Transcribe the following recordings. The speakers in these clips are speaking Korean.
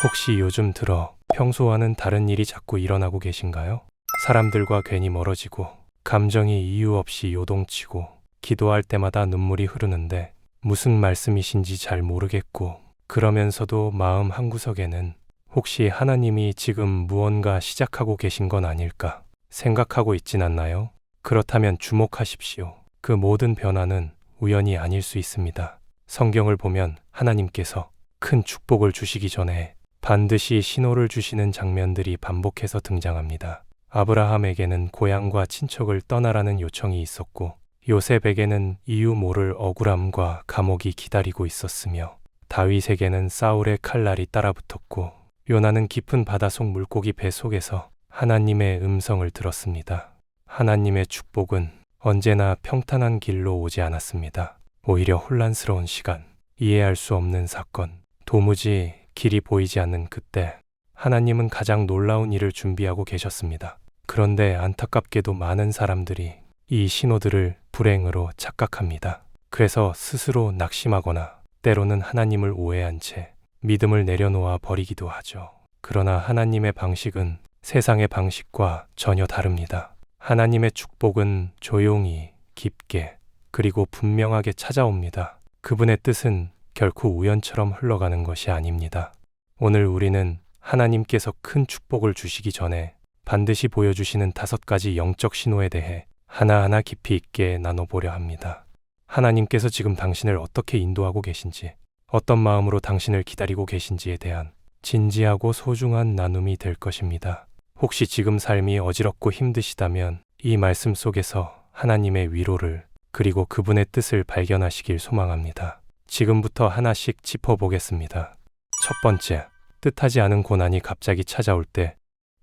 혹시 요즘 들어 평소와는 다른 일이 자꾸 일어나고 계신가요? 사람들과 괜히 멀어지고 감정이 이유 없이 요동치고 기도할 때마다 눈물이 흐르는데 무슨 말씀이신지 잘 모르겠고 그러면서도 마음 한구석에는 혹시 하나님이 지금 무언가 시작하고 계신 건 아닐까 생각하고 있진 않나요? 그렇다면 주목하십시오. 그 모든 변화는 우연이 아닐 수 있습니다. 성경을 보면 하나님께서 큰 축복을 주시기 전에 반드시 신호를 주시는 장면들이 반복해서 등장합니다. 아브라함에게는 고향과 친척을 떠나라는 요청이 있었고 요셉에게는 이유 모를 억울함과 감옥이 기다리고 있었으며 다윗에게는 사울의 칼날이 따라붙었고 요나는 깊은 바닷속 물고기 배 속에서 하나님의 음성을 들었습니다. 하나님의 축복은 언제나 평탄한 길로 오지 않았습니다. 오히려 혼란스러운 시간, 이해할 수 없는 사건, 도무지 길이 보이지 않는 그때 하나님은 가장 놀라운 일을 준비하고 계셨습니다. 그런데 안타깝게도 많은 사람들이 이 신호들을 불행으로 착각합니다. 그래서 스스로 낙심하거나 때로는 하나님을 오해한 채 믿음을 내려놓아 버리기도 하죠. 그러나 하나님의 방식은 세상의 방식과 전혀 다릅니다. 하나님의 축복은 조용히, 깊게, 그리고 분명하게 찾아옵니다. 그분의 뜻은 결코 우연처럼 흘러가는 것이 아닙니다. 오늘 우리는 하나님께서 큰 축복을 주시기 전에 반드시 보여주시는 5가지 영적 신호에 대해 하나하나 깊이 있게 나눠보려 합니다. 하나님께서 지금 당신을 어떻게 인도하고 계신지, 어떤 마음으로 당신을 기다리고 계신지에 대한 진지하고 소중한 나눔이 될 것입니다. 혹시 지금 삶이 어지럽고 힘드시다면 이 말씀 속에서 하나님의 위로를 그리고 그분의 뜻을 발견하시길 소망합니다. 지금부터 하나씩 짚어보겠습니다. 첫 번째, 뜻하지 않은 고난이 갑자기 찾아올 때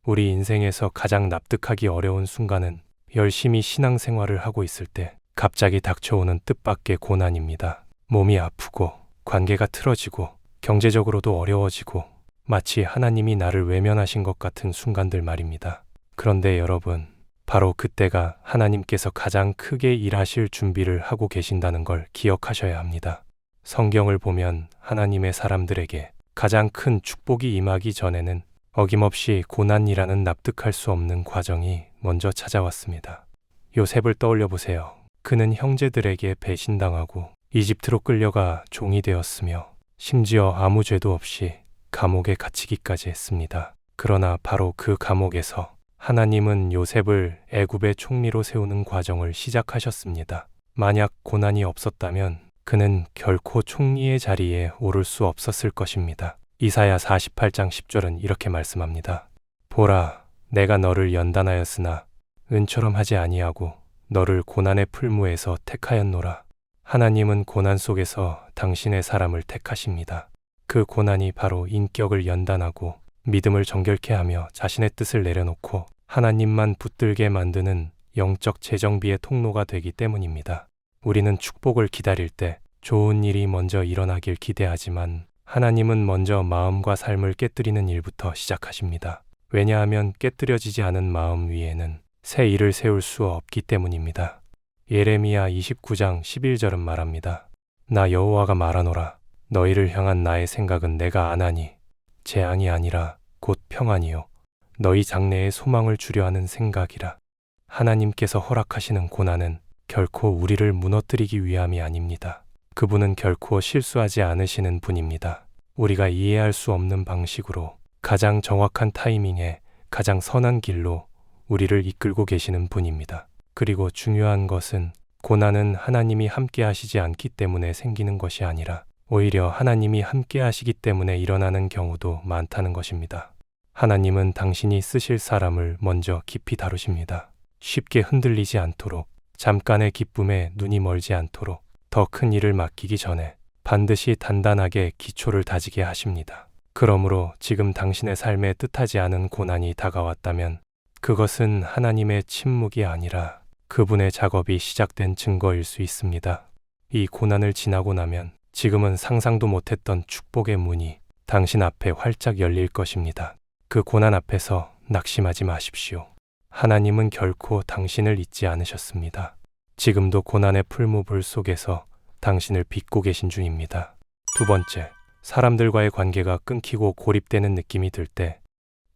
우리 인생에서 가장 납득하기 어려운 순간은 열심히 신앙생활을 하고 있을 때 갑자기 닥쳐오는 뜻밖의 고난입니다. 몸이 아프고 관계가 틀어지고 경제적으로도 어려워지고 마치 하나님이 나를 외면하신 것 같은 순간들 말입니다. 그런데 여러분, 바로 그때가 하나님께서 가장 크게 일하실 준비를 하고 계신다는 걸 기억하셔야 합니다. 성경을 보면 하나님의 사람들에게 가장 큰 축복이 임하기 전에는 어김없이 고난이라는 납득할 수 없는 과정이 먼저 찾아왔습니다. 요셉을 떠올려 보세요. 그는 형제들에게 배신당하고 이집트로 끌려가 종이 되었으며 심지어 아무 죄도 없이 감옥에 갇히기까지 했습니다. 그러나 바로 그 감옥에서 하나님은 요셉을 애굽의 총리로 세우는 과정을 시작하셨습니다. 만약 고난이 없었다면 그는 결코 총리의 자리에 오를 수 없었을 것입니다. 이사야 48장 10절은 이렇게 말씀합니다. 보라, 내가 너를 연단하였으나 은처럼 하지 아니하고 너를 고난의 풀무에서 택하였노라. 하나님은 고난 속에서 당신의 사람을 택하십니다. 그 고난이 바로 인격을 연단하고 믿음을 정결케 하며 자신의 뜻을 내려놓고 하나님만 붙들게 만드는 영적 재정비의 통로가 되기 때문입니다. 우리는 축복을 기다릴 때 좋은 일이 먼저 일어나길 기대하지만 하나님은 먼저 마음과 삶을 깨뜨리는 일부터 시작하십니다. 왜냐하면 깨뜨려지지 않은 마음 위에는 새 일을 세울 수 없기 때문입니다. 예레미야 29장 11절은 말합니다. 나 여호와가 말하노라. 너희를 향한 나의 생각은 내가 아나니 재앙이 아니라 곧 평안이요 너희 장래에 소망을 주려 하는 생각이라. 하나님께서 허락하시는 고난은 결코 우리를 무너뜨리기 위함이 아닙니다. 그분은 결코 실수하지 않으시는 분입니다. 우리가 이해할 수 없는 방식으로 가장 정확한 타이밍에 가장 선한 길로 우리를 이끌고 계시는 분입니다. 그리고 중요한 것은 고난은 하나님이 함께 하시지 않기 때문에 생기는 것이 아니라 오히려 하나님이 함께 하시기 때문에 일어나는 경우도 많다는 것입니다. 하나님은 당신이 쓰실 사람을 먼저 깊이 다루십니다. 쉽게 흔들리지 않도록, 잠깐의 기쁨에 눈이 멀지 않도록 더 큰 일을 맡기기 전에 반드시 단단하게 기초를 다지게 하십니다. 그러므로 지금 당신의 삶에 뜻하지 않은 고난이 다가왔다면 그것은 하나님의 침묵이 아니라 그분의 작업이 시작된 증거일 수 있습니다. 이 고난을 지나고 나면 지금은 상상도 못했던 축복의 문이 당신 앞에 활짝 열릴 것입니다. 그 고난 앞에서 낙심하지 마십시오. 하나님은 결코 당신을 잊지 않으셨습니다. 지금도 고난의 풀무불 속에서 당신을 빚고 계신 중입니다. 두 번째, 사람들과의 관계가 끊기고 고립되는 느낌이 들 때,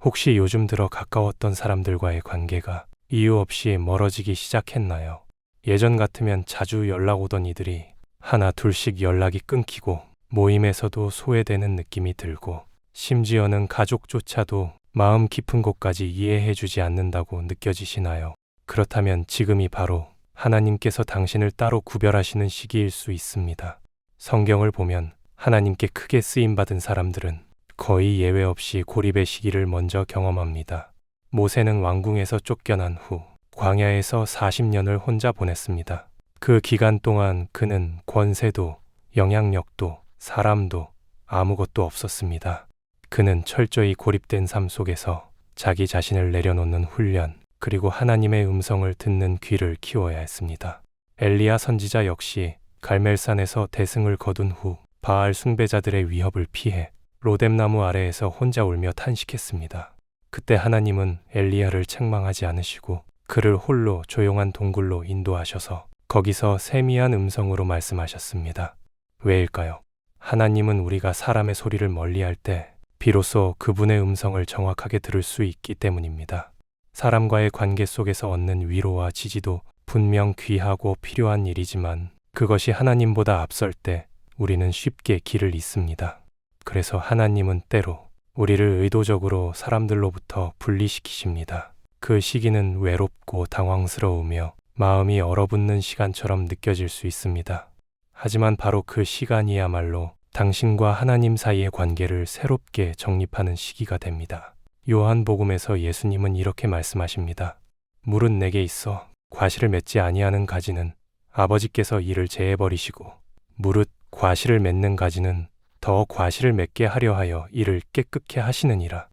혹시 요즘 들어 가까웠던 사람들과의 관계가 이유 없이 멀어지기 시작했나요? 예전 같으면 자주 연락 오던 이들이 하나 둘씩 연락이 끊기고 모임에서도 소외되는 느낌이 들고 심지어는 가족조차도 마음 깊은 곳까지 이해해주지 않는다고 느껴지시나요? 그렇다면 지금이 바로 하나님께서 당신을 따로 구별하시는 시기일 수 있습니다. 성경을 보면 하나님께 크게 쓰임받은 사람들은 거의 예외 없이 고립의 시기를 먼저 경험합니다. 모세는 왕궁에서 쫓겨난 후 광야에서 40년을 혼자 보냈습니다. 그 기간 동안 그는 권세도, 영향력도, 사람도 아무것도 없었습니다. 그는 철저히 고립된 삶 속에서 자기 자신을 내려놓는 훈련, 그리고 하나님의 음성을 듣는 귀를 키워야 했습니다. 엘리야 선지자 역시 갈멜산에서 대승을 거둔 후 바알 숭배자들의 위협을 피해 로뎀나무 아래에서 혼자 울며 탄식했습니다. 그때 하나님은 엘리야를 책망하지 않으시고 그를 홀로 조용한 동굴로 인도하셔서 거기서 세미한 음성으로 말씀하셨습니다. 왜일까요? 하나님은 우리가 사람의 소리를 멀리할 때 비로소 그분의 음성을 정확하게 들을 수 있기 때문입니다. 사람과의 관계 속에서 얻는 위로와 지지도 분명 귀하고 필요한 일이지만 그것이 하나님보다 앞설 때 우리는 쉽게 길을 잇습니다. 그래서 하나님은 때로 우리를 의도적으로 사람들로부터 분리시키십니다. 그 시기는 외롭고 당황스러우며 마음이 얼어붙는 시간처럼 느껴질 수 있습니다. 하지만 바로 그 시간이야말로 당신과 하나님 사이의 관계를 새롭게 정립하는 시기가 됩니다. 요한복음에서 예수님은 이렇게 말씀하십니다. 물은 내게 있어 과실을 맺지 아니하는 가지는 아버지께서 이를 제해버리시고 무릇 과실을 맺는 가지는 더 과실을 맺게 하려 하여 이를 깨끗게 하시느니라.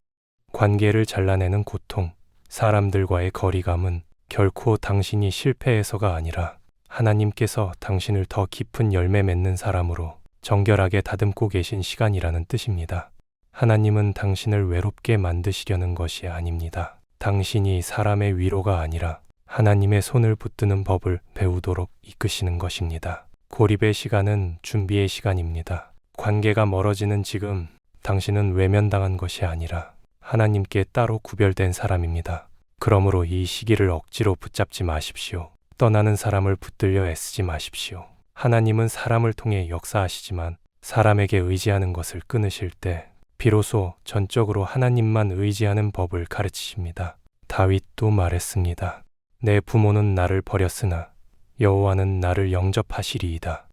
관계를 잘라내는 고통, 사람들과의 거리감은 결코 당신이 실패해서가 아니라 하나님께서 당신을 더 깊은 열매 맺는 사람으로 정결하게 다듬고 계신 시간이라는 뜻입니다. 하나님은 당신을 외롭게 만드시려는 것이 아닙니다. 당신이 사람의 위로가 아니라 하나님의 손을 붙드는 법을 배우도록 이끄시는 것입니다. 고립의 시간은 준비의 시간입니다. 관계가 멀어지는 지금 당신은 외면당한 것이 아니라 하나님께 따로 구별된 사람입니다. 그러므로 이 시기를 억지로 붙잡지 마십시오. 떠나는 사람을 붙들려 애쓰지 마십시오. 하나님은 사람을 통해 역사하시지만 사람에게 의지하는 것을 끊으실 때 비로소 전적으로 하나님만 의지하는 법을 가르치십니다. 다윗도 말했습니다. 내 부모는 나를 버렸으나 여호와는 나를 영접하시리이다.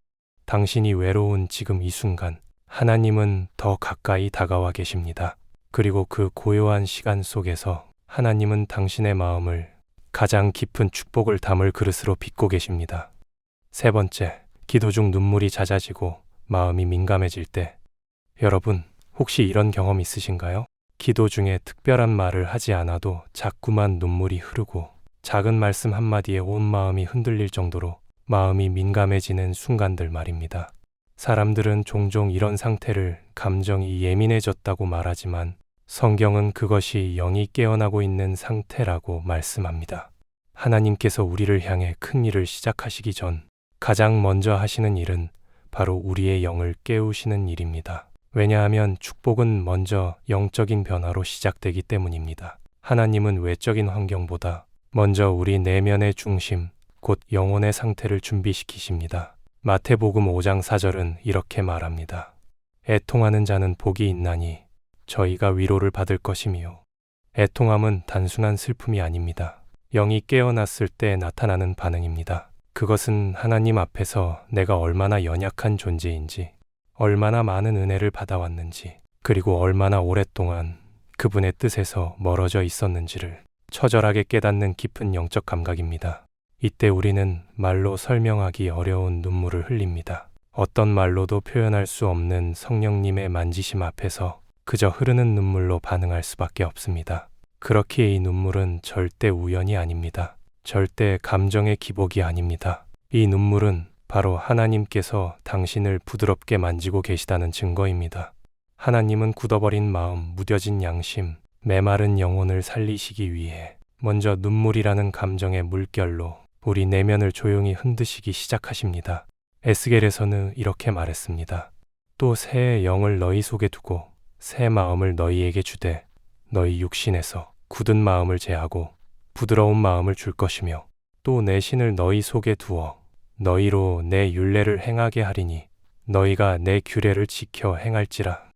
당신이 외로운 지금 이 순간 하나님은 더 가까이 다가와 계십니다. 그리고 그 고요한 시간 속에서 하나님은 당신의 마음을 가장 깊은 축복을 담을 그릇으로 빚고 계십니다. 세 번째, 기도 중 눈물이 잦아지고 마음이 민감해질 때. 여러분, 혹시 이런 경험 있으신가요? 기도 중에 특별한 말을 하지 않아도 자꾸만 눈물이 흐르고 작은 말씀 한마디에 온 마음이 흔들릴 정도로 마음이 민감해지는 순간들 말입니다. 사람들은 종종 이런 상태를 감정이 예민해졌다고 말하지만 성경은 그것이 영이 깨어나고 있는 상태라고 말씀합니다. 하나님께서 우리를 향해 큰 일을 시작하시기 전 가장 먼저 하시는 일은 바로 우리의 영을 깨우시는 일입니다. 왜냐하면 축복은 먼저 영적인 변화로 시작되기 때문입니다. 하나님은 외적인 환경보다 먼저 우리 내면의 중심, 곧 영혼의 상태를 준비시키십니다. 마태복음 5장 4절은 이렇게 말합니다. 애통하는 자는 복이 있나니 저희가 위로를 받을 것이며. 애통함은 단순한 슬픔이 아닙니다. 영이 깨어났을 때 나타나는 반응입니다. 그것은 하나님 앞에서 내가 얼마나 연약한 존재인지, 얼마나 많은 은혜를 받아왔는지, 그리고 얼마나 오랫동안 그분의 뜻에서 멀어져 있었는지를 처절하게 깨닫는 깊은 영적 감각입니다. 이때 우리는 말로 설명하기 어려운 눈물을 흘립니다. 어떤 말로도 표현할 수 없는 성령님의 만지심 앞에서 그저 흐르는 눈물로 반응할 수밖에 없습니다. 그렇기에 이 눈물은 절대 우연이 아닙니다. 절대 감정의 기복이 아닙니다. 이 눈물은 바로 하나님께서 당신을 부드럽게 만지고 계시다는 증거입니다. 하나님은 굳어버린 마음, 무뎌진 양심, 메마른 영혼을 살리시기 위해 먼저 눈물이라는 감정의 물결로 우리 내면을 조용히 흔드시기 시작하십니다. 에스겔에서는 이렇게 말했습니다. 또 새 영을 너희 속에 두고 새 마음을 너희에게 주되 너희 육신에서 굳은 마음을 제하고 부드러운 마음을 줄 것이며 또 내 신을 너희 속에 두어 너희로 내 율례를 행하게 하리니 너희가 내 규례를 지켜 행할지라.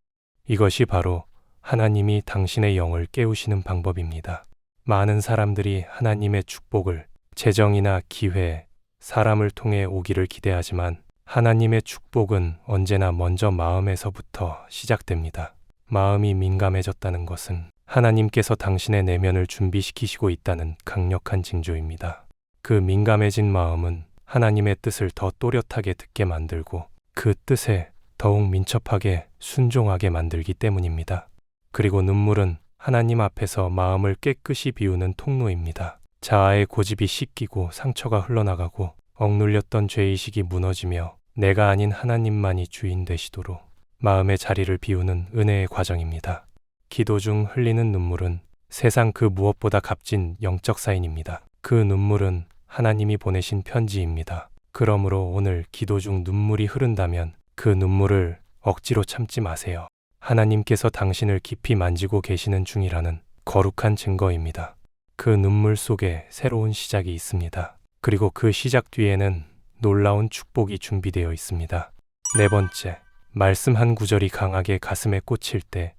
이것이 바로 하나님이 당신의 영을 깨우시는 방법입니다. 많은 사람들이 하나님의 축복을 재정이나 기회, 사람을 통해 오기를 기대하지만 하나님의 축복은 언제나 먼저 마음에서부터 시작됩니다. 마음이 민감해졌다는 것은 하나님께서 당신의 내면을 준비시키시고 있다는 강력한 징조입니다. 그 민감해진 마음은 하나님의 뜻을 더 또렷하게 듣게 만들고 그 뜻에 더욱 민첩하게 순종하게 만들기 때문입니다. 그리고 눈물은 하나님 앞에서 마음을 깨끗이 비우는 통로입니다. 자아의 고집이 씻기고 상처가 흘러나가고 억눌렸던 죄의식이 무너지며 내가 아닌 하나님만이 주인 되시도록 마음의 자리를 비우는 은혜의 과정입니다. 기도 중 흘리는 눈물은 세상 그 무엇보다 값진 영적 사인입니다. 그 눈물은 하나님이 보내신 편지입니다. 그러므로 오늘 기도 중 눈물이 흐른다면 그 눈물을 억지로 참지 마세요. 하나님께서 당신을 깊이 만지고 계시는 중이라는 거룩한 증거입니다. 그 눈물 속에 새로운 시작이 있습니다. 그리고 그 시작 뒤에는 놀라운 축복이 준비되어 있습니다. 네 번째, 말씀 한 구절이 강하게 가슴에 꽂힐 때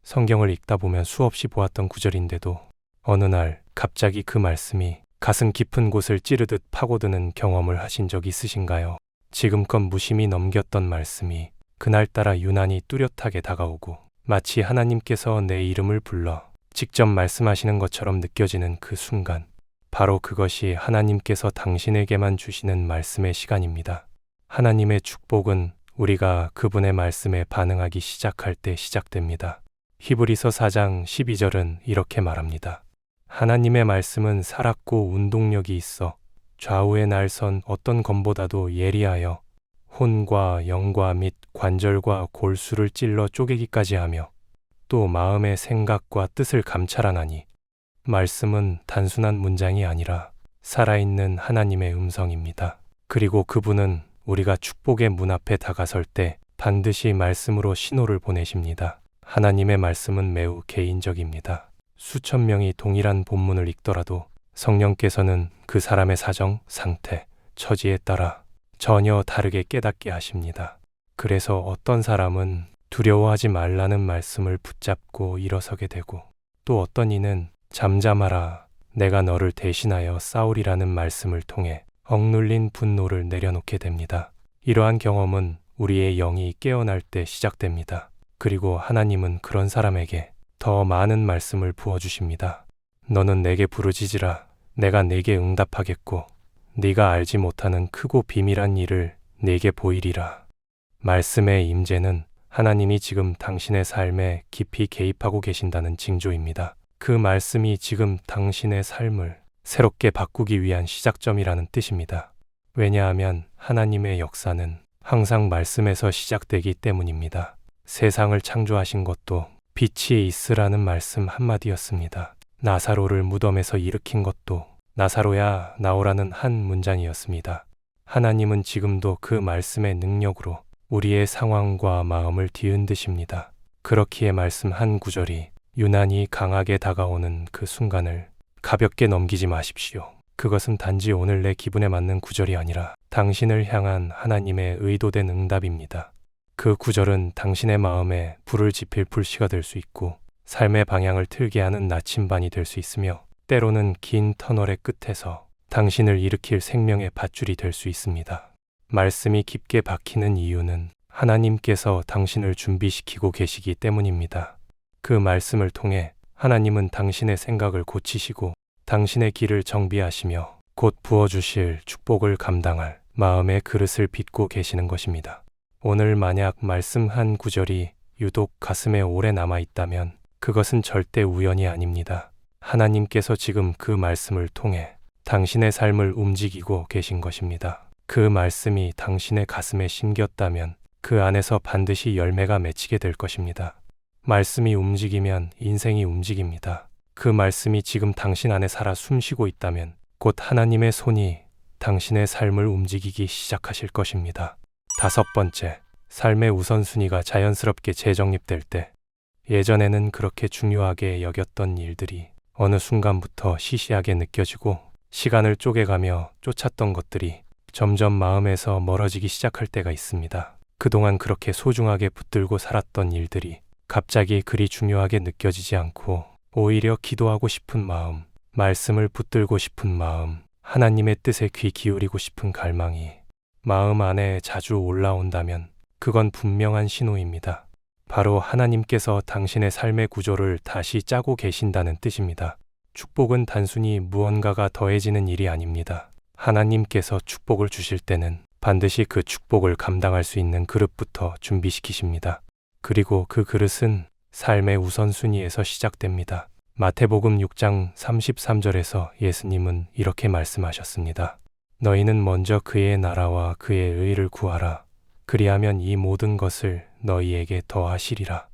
성경을 읽다 보면 수없이 보았던 구절인데도 어느 날 갑자기 그 말씀이 가슴 깊은 곳을 찌르듯 파고드는 경험을 하신 적 있으신가요? 지금껏 무심히 넘겼던 말씀이 그날따라 유난히 뚜렷하게 다가오고 마치 하나님께서 내 이름을 불러 직접 말씀하시는 것처럼 느껴지는 그 순간, 바로 그것이 하나님께서 당신에게만 주시는 말씀의 시간입니다. 하나님의 축복은 우리가 그분의 말씀에 반응하기 시작할 때 시작됩니다. 히브리서 4장 12절은 이렇게 말합니다. 하나님의 말씀은 살았고 운동력이 있어 좌우의 날선 어떤 검보다도 예리하여 혼과 영과 및 관절과 골수를 찔러 쪼개기까지 하며 또 마음의 생각과 뜻을 감찰하나니 말씀은 단순한 문장이 아니라 살아있는 하나님의 음성입니다. 그리고 그분은 우리가 축복의 문 앞에 다가설 때 반드시 말씀으로 신호를 보내십니다. 하나님의 말씀은 매우 개인적입니다. 수천 명이 동일한 본문을 읽더라도 성령께서는 그 사람의 사정, 상태, 처지에 따라 전혀 다르게 깨닫게 하십니다. 그래서 어떤 사람은 두려워하지 말라는 말씀을 붙잡고 일어서게 되고 또 어떤 이는 잠잠하라, 내가 너를 대신하여 싸우리라는 말씀을 통해 억눌린 분노를 내려놓게 됩니다. 이러한 경험은 우리의 영이 깨어날 때 시작됩니다. 그리고 하나님은 그런 사람에게 더 많은 말씀을 부어주십니다. 너는 내게 부르짖으라, 내가 네게 응답하겠고 네가 알지 못하는 크고 비밀한 일을 네게 보이리라. 말씀의 임재는 하나님이 지금 당신의 삶에 깊이 개입하고 계신다는 징조입니다. 그 말씀이 지금 당신의 삶을 새롭게 바꾸기 위한 시작점이라는 뜻입니다. 왜냐하면 하나님의 역사는 항상 말씀에서 시작되기 때문입니다. 세상을 창조하신 것도 빛이 있으라는 말씀 한마디였습니다. 나사로를 무덤에서 일으킨 것도 나사로야 나오라는 한 문장이었습니다. 하나님은 지금도 그 말씀의 능력으로 우리의 상황과 마음을 뒤흔드십니다. 그렇기에 말씀 한 구절이 유난히 강하게 다가오는 그 순간을 가볍게 넘기지 마십시오. 그것은 단지 오늘 내 기분에 맞는 구절이 아니라 당신을 향한 하나님의 의도된 응답입니다. 그 구절은 당신의 마음에 불을 지필 불씨가 될 수 있고 삶의 방향을 틀게 하는 나침반이 될 수 있으며 때로는 긴 터널의 끝에서 당신을 일으킬 생명의 밧줄이 될 수 있습니다. 말씀이 깊게 박히는 이유는 하나님께서 당신을 준비시키고 계시기 때문입니다. 그 말씀을 통해 하나님은 당신의 생각을 고치시고 당신의 길을 정비하시며 곧 부어주실 축복을 감당할 마음의 그릇을 빚고 계시는 것입니다. 오늘 만약 말씀 한 구절이 유독 가슴에 오래 남아있다면 그것은 절대 우연이 아닙니다. 하나님께서 지금 그 말씀을 통해 당신의 삶을 움직이고 계신 것입니다. 그 말씀이 당신의 가슴에 심겼다면 그 안에서 반드시 열매가 맺히게 될 것입니다. 말씀이 움직이면 인생이 움직입니다. 그 말씀이 지금 당신 안에 살아 숨쉬고 있다면 곧 하나님의 손이 당신의 삶을 움직이기 시작하실 것입니다. 다섯 번째, 삶의 우선순위가 자연스럽게 재정립될 때 예전에는 그렇게 중요하게 여겼던 일들이 어느 순간부터 시시하게 느껴지고 시간을 쪼개가며 쫓았던 것들이 점점 마음에서 멀어지기 시작할 때가 있습니다. 그동안 그렇게 소중하게 붙들고 살았던 일들이 갑자기 그리 중요하게 느껴지지 않고 오히려 기도하고 싶은 마음, 말씀을 붙들고 싶은 마음, 하나님의 뜻에 귀 기울이고 싶은 갈망이 마음 안에 자주 올라온다면 그건 분명한 신호입니다. 바로 하나님께서 당신의 삶의 구조를 다시 짜고 계신다는 뜻입니다. 축복은 단순히 무언가가 더해지는 일이 아닙니다. 하나님께서 축복을 주실 때는 반드시 그 축복을 감당할 수 있는 그릇부터 준비시키십니다. 그리고 그 그릇은 삶의 우선순위에서 시작됩니다. 마태복음 6장 33절에서 예수님은 이렇게 말씀하셨습니다. 너희는 먼저 그의 나라와 그의 의를 구하라. 그리하면 이 모든 것을 너희에게 더하시리라.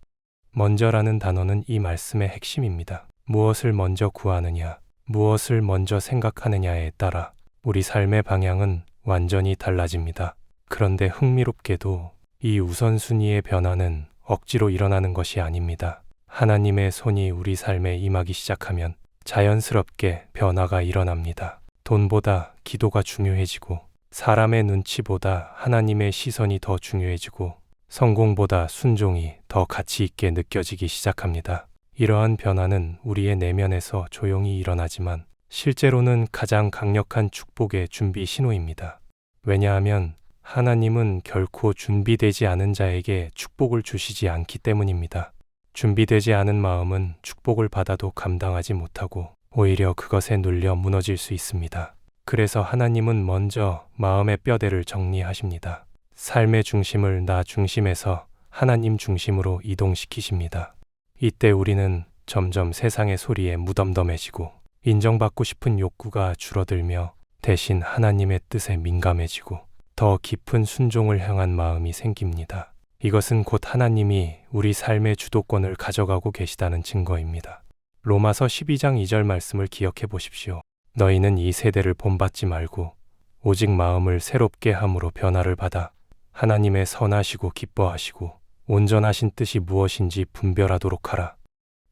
먼저라는 단어는 이 말씀의 핵심입니다. 무엇을 먼저 구하느냐, 무엇을 먼저 생각하느냐에 따라 우리 삶의 방향은 완전히 달라집니다. 그런데 흥미롭게도 이 우선순위의 변화는 억지로 일어나는 것이 아닙니다. 하나님의 손이 우리 삶에 임하기 시작하면 자연스럽게 변화가 일어납니다. 돈보다 기도가 중요해지고 사람의 눈치보다 하나님의 시선이 더 중요해지고 성공보다 순종이 더 가치 있게 느껴지기 시작합니다. 이러한 변화는 우리의 내면에서 조용히 일어나지만 실제로는 가장 강력한 축복의 준비 신호입니다. 왜냐하면 하나님은 결코 준비되지 않은 자에게 축복을 주시지 않기 때문입니다. 준비되지 않은 마음은 축복을 받아도 감당하지 못하고 오히려 그것에 눌려 무너질 수 있습니다. 그래서 하나님은 먼저 마음의 뼈대를 정리하십니다. 삶의 중심을 나 중심에서 하나님 중심으로 이동시키십니다. 이때 우리는 점점 세상의 소리에 무덤덤해지고 인정받고 싶은 욕구가 줄어들며 대신 하나님의 뜻에 민감해지고 더 깊은 순종을 향한 마음이 생깁니다. 이것은 곧 하나님이 우리 삶의 주도권을 가져가고 계시다는 증거입니다. 로마서 12장 2절 말씀을 기억해 보십시오. 너희는 이 세대를 본받지 말고 오직 마음을 새롭게 함으로 변화를 받아 하나님의 선하시고 기뻐하시고 온전하신 뜻이 무엇인지 분별하도록 하라.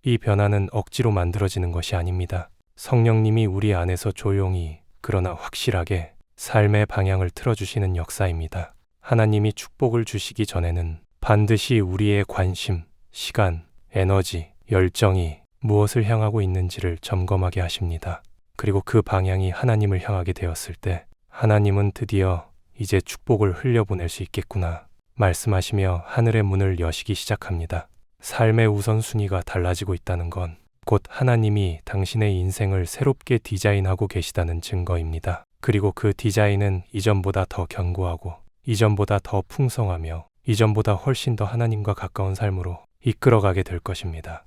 이 변화는 억지로 만들어지는 것이 아닙니다. 성령님이 우리 안에서 조용히 그러나 확실하게 삶의 방향을 틀어주시는 역사입니다. 하나님이 축복을 주시기 전에는 반드시 우리의 관심, 시간, 에너지, 열정이 무엇을 향하고 있는지를 점검하게 하십니다. 그리고 그 방향이 하나님을 향하게 되었을 때 하나님은 드디어 이제 축복을 흘려보낼 수 있겠구나 말씀하시며 하늘의 문을 여시기 시작합니다. 삶의 우선순위가 달라지고 있다는 건 곧 하나님이 당신의 인생을 새롭게 디자인하고 계시다는 증거입니다. 그리고 그 디자인은 이전보다 더 견고하고 이전보다 더 풍성하며 이전보다 훨씬 더 하나님과 가까운 삶으로 이끌어가게 될 것입니다.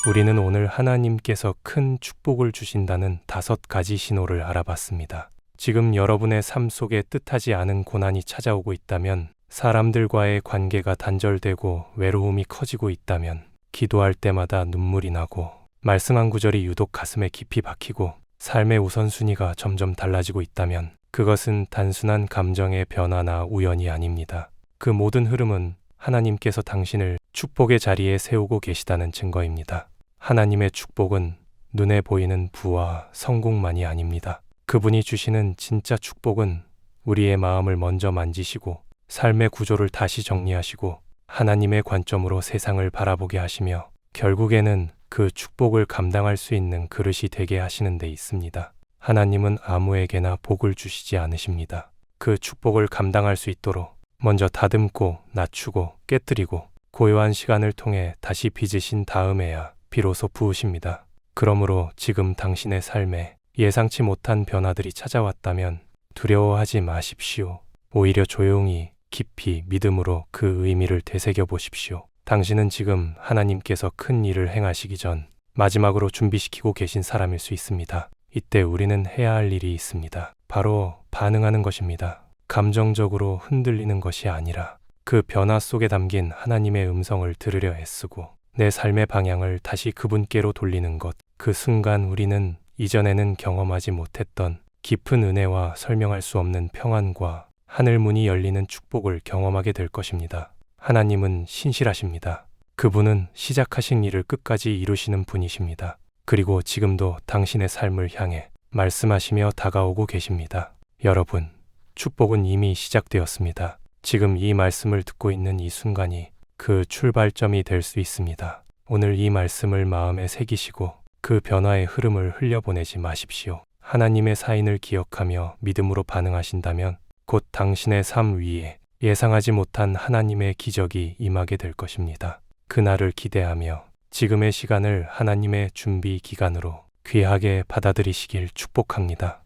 우리는 오늘 하나님께서 큰 축복을 주신다는 5가지 신호를 알아봤습니다. 지금 여러분의 삶 속에 뜻하지 않은 고난이 찾아오고 있다면, 사람들과의 관계가 단절되고 외로움이 커지고 있다면, 기도할 때마다 눈물이 나고 말씀 한 구절이 유독 가슴에 깊이 박히고 삶의 우선순위가 점점 달라지고 있다면 그것은 단순한 감정의 변화나 우연이 아닙니다. 그 모든 흐름은 하나님께서 당신을 축복의 자리에 세우고 계시다는 증거입니다. 하나님의 축복은 눈에 보이는 부와 성공만이 아닙니다. 그분이 주시는 진짜 축복은 우리의 마음을 먼저 만지시고 삶의 구조를 다시 정리하시고 하나님의 관점으로 세상을 바라보게 하시며 결국에는 그 축복을 감당할 수 있는 그릇이 되게 하시는 데 있습니다. 하나님은 아무에게나 복을 주시지 않으십니다. 그 축복을 감당할 수 있도록 먼저 다듬고 낮추고 깨뜨리고 고요한 시간을 통해 다시 빚으신 다음에야 비로소 부으십니다. 그러므로 지금 당신의 삶에 예상치 못한 변화들이 찾아왔다면 두려워하지 마십시오. 오히려 조용히 깊이 믿음으로 그 의미를 되새겨 보십시오. 당신은 지금 하나님께서 큰 일을 행하시기 전 마지막으로 준비시키고 계신 사람일 수 있습니다. 이때 우리는 해야 할 일이 있습니다. 바로 반응하는 것입니다. 감정적으로 흔들리는 것이 아니라 그 변화 속에 담긴 하나님의 음성을 들으려 애쓰고 내 삶의 방향을 다시 그분께로 돌리는 것. 그 순간 우리는 이전에는 경험하지 못했던 깊은 은혜와 설명할 수 없는 평안과 하늘 문이 열리는 축복을 경험하게 될 것입니다. 하나님은 신실하십니다. 그분은 시작하신 일을 끝까지 이루시는 분이십니다. 그리고 지금도 당신의 삶을 향해 말씀하시며 다가오고 계십니다. 여러분, 축복은 이미 시작되었습니다. 지금 이 말씀을 듣고 있는 이 순간이 그 출발점이 될 수 있습니다. 오늘 이 말씀을 마음에 새기시고 그 변화의 흐름을 흘려보내지 마십시오. 하나님의 사인을 기억하며 믿음으로 반응하신다면 곧 당신의 삶 위에 예상하지 못한 하나님의 기적이 임하게 될 것입니다. 그날을 기대하며 지금의 시간을 하나님의 준비 기간으로 귀하게 받아들이시길 축복합니다.